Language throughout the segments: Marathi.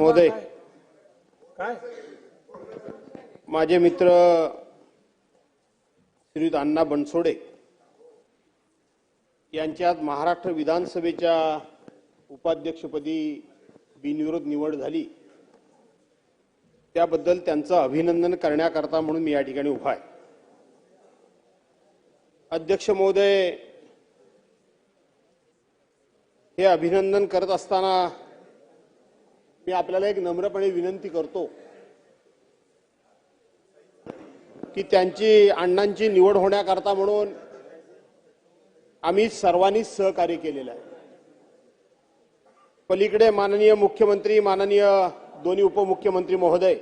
महोदय, माझे मित्र श्रीयुत अण्णा बनसोडे यांच्यात महाराष्ट्र विधानसभेच्या उपाध्यक्षपदी बिनविरोध निवड झाली, त्याबद्दल त्यांचं अभिनंदन करण्याकरता म्हणून मी या ठिकाणी उभा आहे। अध्यक्ष महोदय, हे अभिनंदन करत असताना मी आपल्याला एक नम्रपणे विनंती करतो की त्यांची अण्णांची निवड होण्याकरता म्हणून आम्ही सर्वांनी सहकार्य केलेलं आहे। पलीकडे माननीय मुख्यमंत्री, माननीय दोन्ही उपमुख्यमंत्री महोदय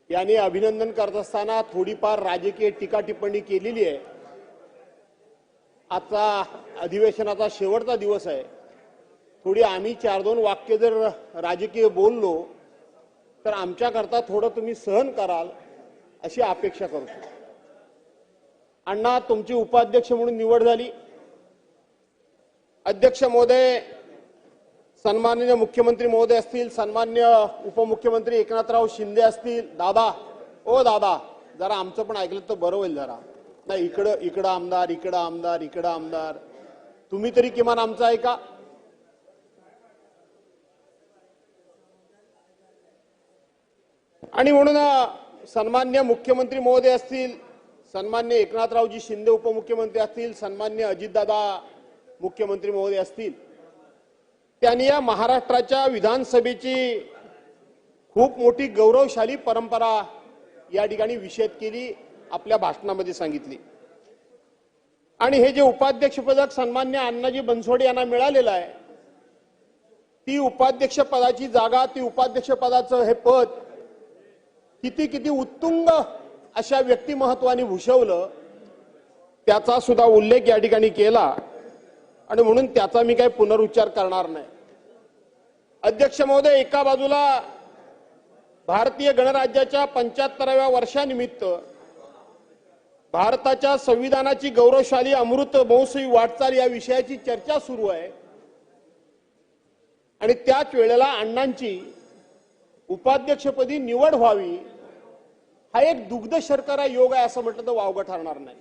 यांनी अभिनंदन करत असताना थोडीफार राजकीय टीका टिप्पणी केलेली आहे। आजचा अधिवेशनाचा शेवटचा दिवस आहे, थोडी आम्ही 4-2 वाक्य जर राजकीय बोललो तर आमच्याकरता थोडं तुम्ही सहन कराल अशी अपेक्षा करतो। अण्णा, तुमची उपाध्यक्ष म्हणून निवड झाली। अध्यक्ष महोदय, सन्माननीय मुख्यमंत्री महोदय असतील, सन्मान्य उपमुख्यमंत्री एकनाथराव शिंदे असतील, दादा जरा आमचं पण ऐकलं तर बरं होईल जरा। नाही, इकडं आमदार, इकडं आमदार, इकडं आमदार, तुम्ही तरी किमान आमचं ऐका। आणि म्हणून सन्मान्य मुख्यमंत्री महोदय असतील, सन्मान्य एकनाथरावजी शिंदे उपमुख्यमंत्री असतील, सन्मान्य अजितदादा मुख्यमंत्री महोदय असतील, त्यांनी या महाराष्ट्राच्या विधानसभेची खूप मोठी गौरवशाली परंपरा या ठिकाणी विषद केली, आपल्या भाषणामध्ये सांगितली। आणि हे जे उपाध्यक्षपद सन्मान्य अण्णाजी बनसोडे यांना मिळालेलं आहे, ती उपाध्यक्षपदाची जागा, ती उपाध्यक्षपदाचं हे पद किती उत्तुंग अशा व्यक्तिमत्वाने भूषवलं, त्याचा सुद्धा उल्लेख या ठिकाणी केला आणि म्हणून त्याचा मी काही पुनरुच्चार करणार नाही। अध्यक्ष महोदय, एका बाजूला भारतीय गणराज्याच्या 75व्या वर्षानिमित्त भारताच्या संविधानाची गौरवशाली अमृत महोत्सवी वाटचाल या विषयाची चर्चा सुरू आहे आणि त्याच वेळेला अण्णांची उपाध्यक्षपदी निवड व्हावी हा एक दुग्ध शर्करा योग आहे असं म्हटलं तर वावगं ठरणार नाही।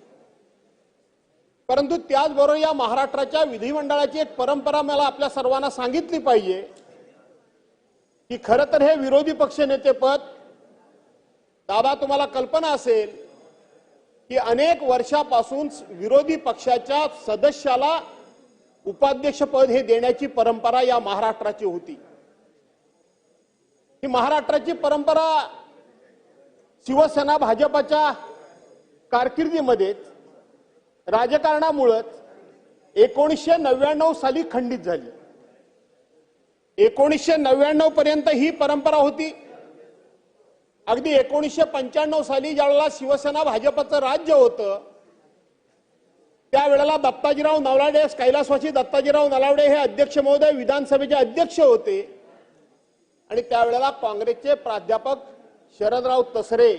परंतु त्याचबरोबर या महाराष्ट्राच्या विधिमंडळाची एक परंपरा मला आपल्या सर्वांना सांगितली पाहिजे की खरं तर हे विरोधी पक्षनेतेपद, दादा तुम्हाला कल्पना असेल की अनेक वर्षापासून विरोधी पक्षाच्या सदस्याला उपाध्यक्षपद हे देण्याची परंपरा या महाराष्ट्राची होती। ही महाराष्ट्राची परंपरा शिवसेना भाजपच्या कारकिर्दीमध्ये राजकारणामुळेच 1999 साली खंडित झाली। 1999 पर्यंत ही परंपरा होती। अगदी 1995 साली ज्यावेळेला शिवसेना भाजपचं राज्य होतं, त्यावेळेला दत्ताजीराव नलावडे, कैलासवासी दत्ताजीराव नलावडे हे अध्यक्ष महोदय विधानसभेचे अध्यक्ष होते आणि त्यावेळेला काँग्रेसचे प्राध्यापक शरदराव तसरे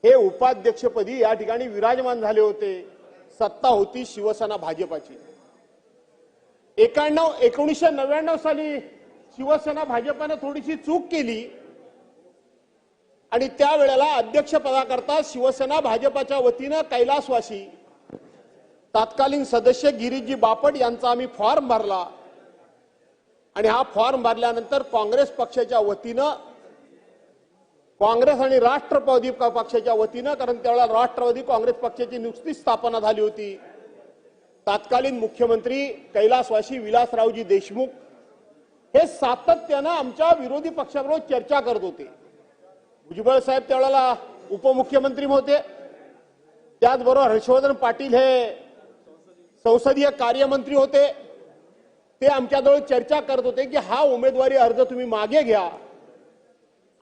हे उपाध्यक्षपदी या ठिकाणी विराजमान झाले होते। सत्ता होती शिवसेना भाजपाची। 1999 साली शिवसेना भाजपाने थोडीशी चूक केली आणि त्यावेळेला अध्यक्षपदाकरता शिवसेना भाजपाच्या वतीनं कैलासवासी तत्कालीन सदस्य गिरीशजी बापट यांचा आम्ही फॉर्म भरला आणि हा फॉर्म भरल्यानंतर काँग्रेस पक्षाच्या वतीनं, काँग्रेस आणि राष्ट्रवादी पक्षाच्या वतीनं, कारण त्यावेळेला राष्ट्रवादी काँग्रेस पक्षाची नुकतीच स्थापना झाली होती, तत्कालीन मुख्यमंत्री कैलासवासी विलासरावजी देशमुख हे सातत्यानं आमच्या विरोधी पक्षाबरोबर चर्चा करत होते। भुजबळ साहेब त्यावेळेला उपमुख्यमंत्री होते, त्याचबरोबर हर्षवर्धन पाटील हे संसदीय कार्यमंत्री होते। ते आमच्याजवळ चर्चा करत होते की हा उमेदवारी अर्ज तुम्ही मागे घ्या,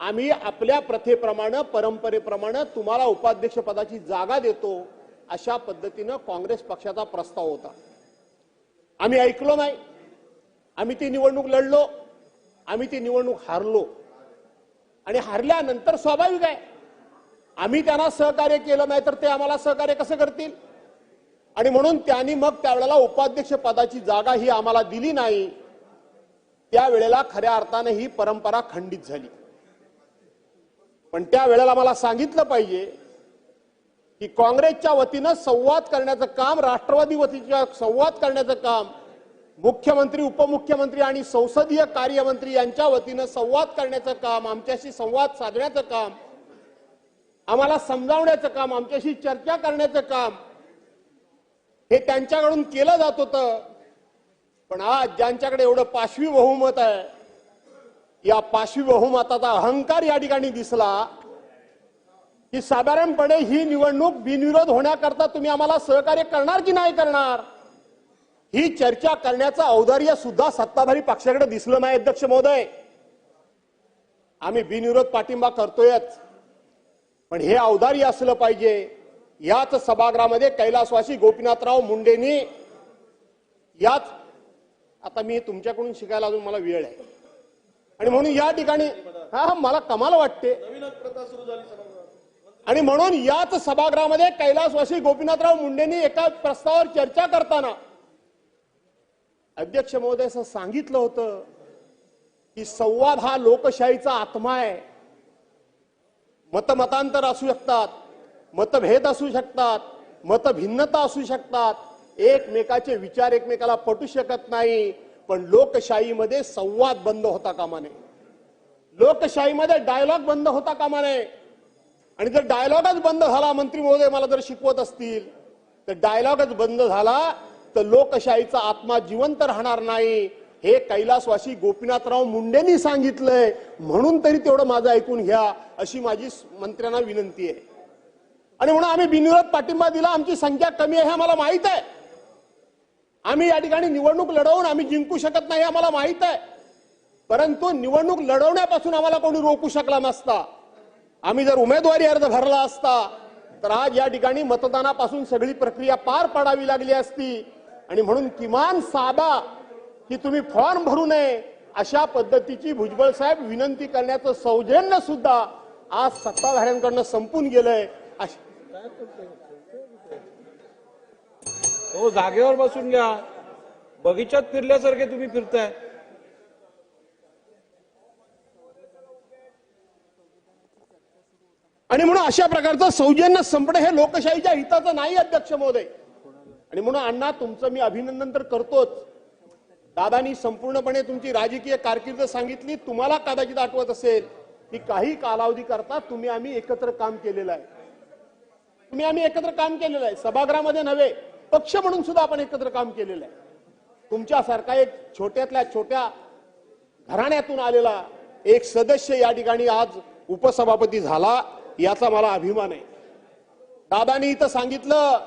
आम्ही आपल्या प्रथेप्रमाणे, परंपरेप्रमाणे तुम्हाला उपाध्यक्षपदाची जागा देतो, अशा पद्धतीनं काँग्रेस पक्षाचा प्रस्ताव होता। आम्ही ऐकलो नाही, आम्ही ती निवडणूक लढलो, आम्ही ती निवडणूक हारलो आणि हारल्यानंतर स्वाभाविक आहे आम्ही त्यांना सहकार्य केलं नाही तर ते आम्हाला सहकार्य कसं करतील। आणि म्हणून त्यांनी मग त्यावेळेला उपाध्यक्ष पदाची जागा ही आम्हाला दिली नाही त्यावेळेला खऱ्या अर्थाने ही परंपरा खंडित झाली. पण त्यावेळेला मला सांगितलं पाहिजे की काँग्रेसच्या वतीनं संवाद करण्याचं काम, राष्ट्रवादी वतीच्या संवाद करण्याचं काम, मुख्यमंत्री, उपमुख्यमंत्री आणि संसदीय कार्यमंत्री यांच्या वतीनं संवाद करण्याचं काम, आमच्याशी संवाद साधण्याचं काम, आम्हाला समजावण्याचं काम, आमच्याशी चर्चा करण्याचं काम हे त्यांच्याकडून केलं जात होतं. पण आज ज्यांच्याकडे एवढं पाशवी बहुमत आहे, या पाशवी बहुमताचा अहंकार या ठिकाणी दिसला की साधारणपणे ही निवडणूक बिनविरोध होण्याकरता तुम्ही आम्हाला सहकार्य करणार की नाही करणार, ही चर्चा करण्याचं औदार्य सुद्धा सत्ताधारी पक्षाकडे दिसलं नाही. अध्यक्ष महोदय, आम्ही बिनविरोध पाठिंबा करतोयच, पण हे औदार्य असलं पाहिजे. याच सभागृहामध्ये कैलासवासी गोपीनाथराव मुंडेंनी याच, आता मी तुमच्याकडून शिकायला अजून मला वेळ आहे आणि म्हणून या ठिकाणी मला कमाल वाटते आणि म्हणून याच सभागृहामध्ये कैलासवासी गोपीनाथराव मुंडेंनी एका प्रस्तावावर चर्चा करताना अध्यक्ष महोदय असं सांगितलं होतं की संवाद हा लोकशाहीचा आत्मा आहे. मतमतांतर असू शकतात, मतभेद असू शकतात, मतभिन्नता असू शकतात, एकमेकाचे विचार एकमेकाला पटू शकत नाही, पण लोकशाहीमध्ये संवाद बंद होता कामा नये, लोकशाहीमध्ये डायलॉग बंद होता कामा नये. आणि जर डायलॉगच बंद झाला, मंत्री महोदय मला जर शिकवत असतील तर डायलॉगच बंद झाला तर लोकशाहीचा आत्मा जिवंत राहणार नाही. हे कैलासवासी गोपीनाथराव मुंडेंनी सांगितलंय, म्हणून तरी तेवढं माझं ऐकून घ्या अशी माझी मंत्र्यांना विनंती आहे. आणि म्हणून आम्ही बिनविरोध पाठिंबा दिला. आमची संख्या कमी आहे हे आम्हाला माहित आहे. आम्ही या ठिकाणी निवडणूक लढवून आम्ही जिंकू शकत नाही आम्हाला माहित आहे, परंतु निवडणूक लढवण्यापासून आम्हाला कोणी रोखू शकला नसता. आम्ही जर उमेदवारी अर्ज भरला असता तर आज या ठिकाणी मतदानापासून सगळी प्रक्रिया पार पाडावी लागली असती. आणि म्हणून किमान साधा की तुम्ही फॉर्म भरू नये अशा पद्धतीची भुजबळ साहेब विनंती करण्याचं सौजन्य सुद्धा आज सत्ताधाऱ्यांकडून संपून गेलंय. हो, जागेवर बसून घ्या, बगीचात फिरल्यासारखे तुम्ही फिरताय. आणि म्हणून अशा प्रकारचं सौजन्य संपणं हे लोकशाहीच्या हिताचं नाही अध्यक्ष महोदय. आणि म्हणून अण्णा तुमचं मी अभिनंदन तर करतोच. दादांनी संपूर्णपणे तुमची राजकीय कारकीर्द सांगितली. तुम्हाला कदाचित आठवत असेल की काही कालावधी करता तुम्ही आम्ही एकत्र काम केलेलं आहे. आम्ही एकत्र काम केलेलं आहे, सभागृहामध्ये नव्हे, पक्ष म्हणून सुद्धा आपण एकत्र काम केलेलं आहे. तुमच्यासारखा एक छोट्यातल्या छोट्या घराण्यातून आलेला एक सदस्य या ठिकाणी आज उपसभापती झाला, याचा मला अभिमान आहे. दादांनी इथं सांगितलं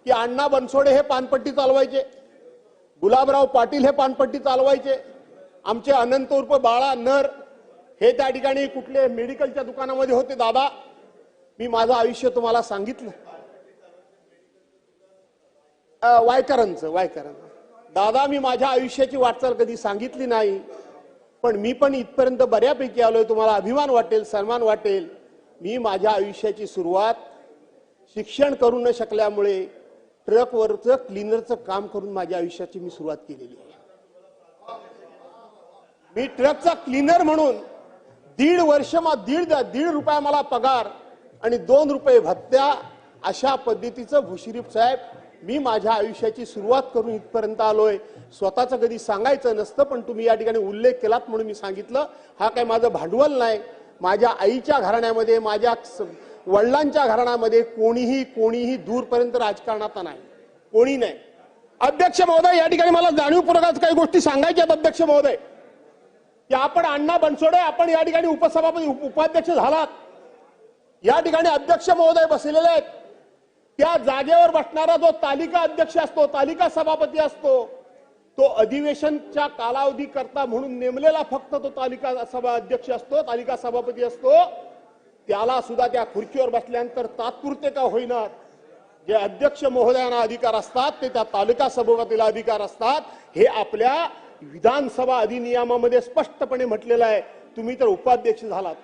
की अण्णा बनसोडे हे पानपट्टी चालवायचे, गुलाबराव पाटील हे पानपट्टी चालवायचे, आमचे अनंत उर्फ बाळा नर हे त्या ठिकाणी कुठले मेडिकलच्या दुकानामध्ये होते. दादा, मी माझं आयुष्य तुम्हाला सांगितलं, वायकरांचं दादा, मी माझ्या आयुष्याची वाटचाल कधी सांगितली नाही, पण मी पण इथपर्यंत बऱ्यापैकी आलोय. तुम्हाला अभिमान वाटेल, सन्मान वाटेल. मी माझ्या आयुष्याची सुरुवात शिक्षण करू न शकल्यामुळे ट्रकवरचं क्लीनरचं काम करून माझ्या आयुष्याची मी सुरुवात केलेली आहे. मी ट्रकचा क्लीनर म्हणून दीड वर्ष दीड रुपया मला पगार आणि 2 रुपये भत्त्या, अशा पद्धतीचं भुशरीफ साहेब मी माझ्या आयुष्याची सुरुवात करून इथपर्यंत आलोय. स्वतःचं कधी सांगायचं नसतं, पण तुम्ही या ठिकाणी उल्लेख केलात म्हणून मी सांगितलं. हा काय माझं भांडवल नाही. माझ्या आईच्या घराण्यामध्ये, माझ्या वडिलांच्या घराण्यामध्ये कोणीही दूरपर्यंत राजकारणात नाही, कोणी नाही. अध्यक्ष महोदय, या ठिकाणी मला जाणीवपूर्वक काही गोष्टी सांगायच्या आहेत. अध्यक्ष महोदय, की आपण अण्णा बनसोडे, आपण या ठिकाणी उपसभापती उपाध्यक्ष झालात, या ठिकाणी अध्यक्ष महोदय बसलेले आहेत. त्या जागेवर बसणारा जो तालिका अध्यक्ष असतो, तालिका सभापती असतो, तो अधिवेशनच्या कालावधी करता म्हणून नेमलेला फक्त तो तालिका सभा अध्यक्ष असतो, तालिका सभापती असतो. त्याला सुद्धा त्या खुर्चीवर बसल्यानंतर तात्पुरते का होईना जे अध्यक्ष महोदयांना अधिकार असतात ते त्या तालुका सभापतीला अधिकार असतात. हे आपल्या विधानसभा अधिनियमामध्ये स्पष्टपणे म्हटलेलं आहे. तुम्ही तर उपाध्यक्ष झालात.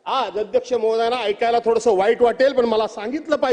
आज अध्यक्ष महोदयांना ऐकायला थोडंसं वाईट वाटेल, पण मला सांगितलं पाहिजे.